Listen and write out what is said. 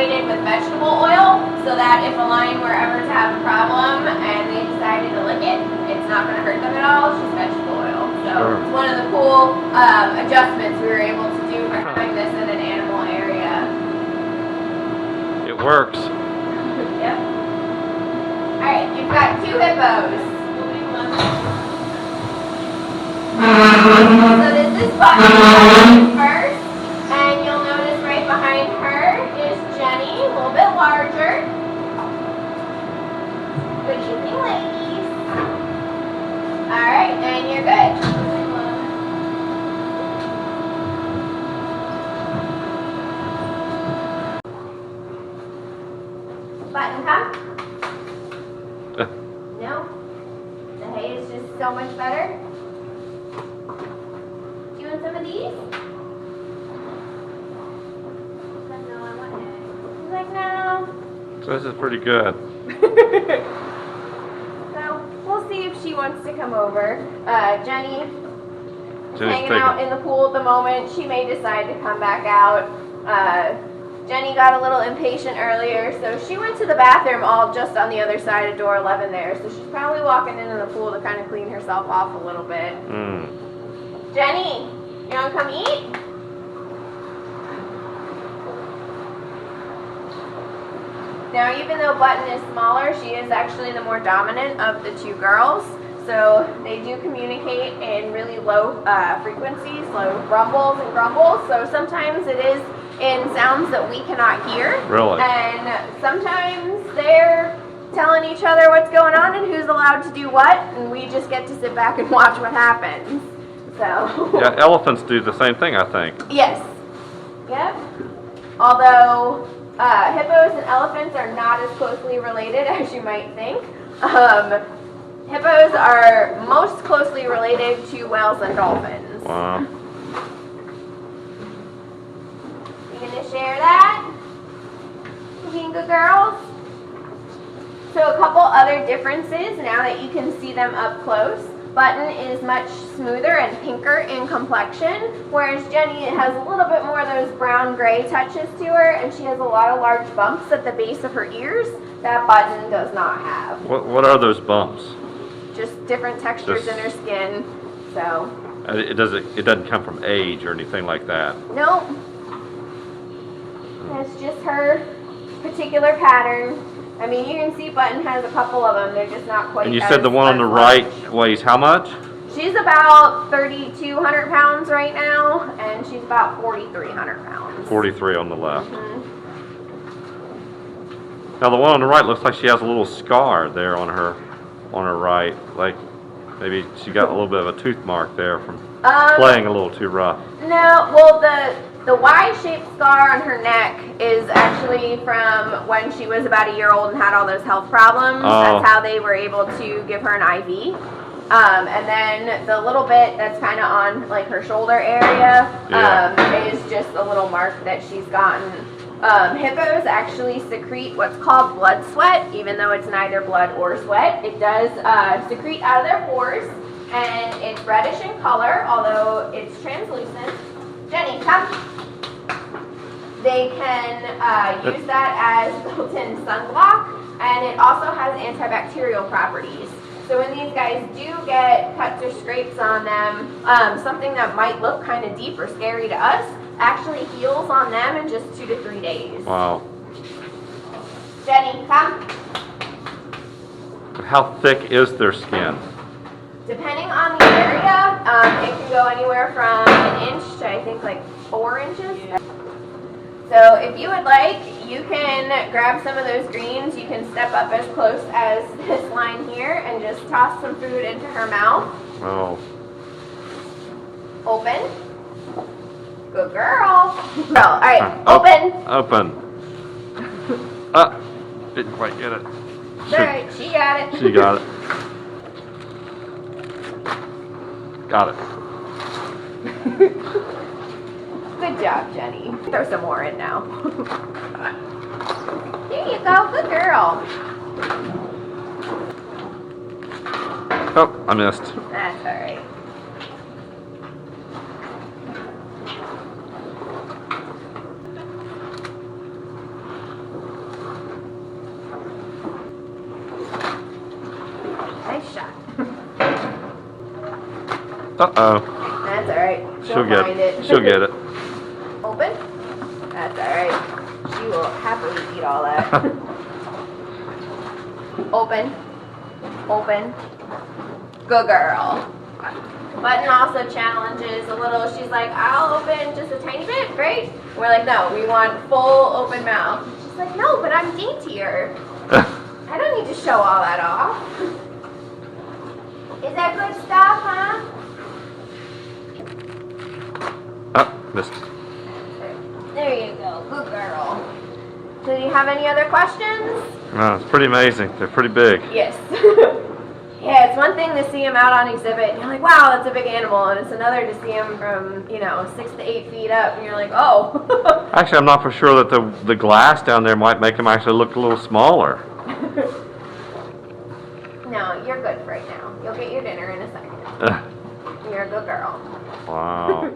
separated with vegetable oil so that if a lion were ever to have a problem and they decided to lick it, it's not going to hurt them at all. It's just vegetable oil. So it's one of the cool adjustments we were able to do for having this in an animal area. It works. Yep. Alright, you've got 2 hippos. So this is Button first, and you'll notice right behind her is Jenny, a little bit larger. Good evening, ladies. Alright, and you're good. Button, come. No? The hay is just so much better. Do you want some of these? No, I want hay. He's like, no. So this is pretty good. So we'll see if she wants to come over. Jenny's hanging out in the pool at the moment. She may decide to come back out. Jenny got a little impatient earlier, so she went to the bathroom all just on the other side of door 11 there. So she's probably walking into the pool to kind of clean herself off a little bit. Jenny, you want to come eat? Now, even though Button is smaller, she is actually the more dominant of the 2 girls. So they do communicate in really low frequencies, low rumbles and grumbles. So sometimes it is in sounds that we cannot hear. Really? And sometimes they're telling each other what's going on and who's allowed to do what, and we just get to sit back and watch what happens. So. Yeah, elephants do the same thing, I think. Yes. Yep. Although hippos and elephants are not as closely related as you might think. Hippos are most closely related to whales and dolphins. Wow. You gonna share that? You being good girls? So a couple other differences now that you can see them up close. Button is much smoother and pinker in complexion, whereas Jenny has a little bit more of those brown-gray touches to her, and she has a lot of large bumps at the base of her ears that Button does not have. What are those bumps? Just different textures in her skin. So. It doesn't come from age or anything like that. Nope. That's just her particular pattern. I mean, you can see Button has a couple of them. They're just not quite. And you said the one on the right weighs how much? She's about 3,200 pounds right now, and she's about 4,300 pounds. 43 on the left. Now the one on the right looks like she has a little scar there on her right. Like maybe she got a little bit of a tooth mark there from playing a little too rough. No, well the Y-shaped scar on her neck is actually from when she was about a year old and had all those health problems. That's how they were able to give her an IV. And then the little bit that's kind of on like her shoulder area is just a little mark that she's gotten. Hippos actually secrete what's called blood sweat, even though it's neither blood or sweat. It does secrete out of their pores, and it's reddish in color, although it's translucent. Jenny, come. They can use that as built-in sunblock, and it also has antibacterial properties. So when these guys do get cuts or scrapes on them, something that might look kind of deep or scary to us actually heals on them in just 2 to 3 days. Wow. Jenny, come. How thick is their skin? Depending on the area, it can go anywhere from 1 inch to I think like 4 inches. So if you would like, you can grab some of those greens. You can step up as close as this line here and just toss some food into her mouth. Oh. Open. Good girl. All right, open. Open. Didn't quite get it. All right, she got it. She got it. Got it. Good job, Jenny. Throw some more in now. There you go. Good girl. Oh, I missed. That's all right. shot. Uh-oh. That's alright. She'll get find it. She'll get it. Open? That's alright. She will happily eat all that. Open. Open. Good girl. Button also challenges a little. She's like, I'll open just a tiny bit. Great. We're like, no, we want full open mouth. She's like, no, but I'm daintier. I don't need to show all that off. Is that good stuff, huh? Oh, missed. There you go. Good girl. So do you have any other questions? No, it's pretty amazing. They're pretty big. Yes. Yeah, it's one thing to see them out on exhibit, and you're like, wow, that's a big animal, and it's another to see them from, 6 to 8 feet up, and you're like, oh. Actually, I'm not for sure that the glass down there might make them actually look a little smaller. No, you're good for right now. You'll get your dinner in a second. You're a good girl. Wow.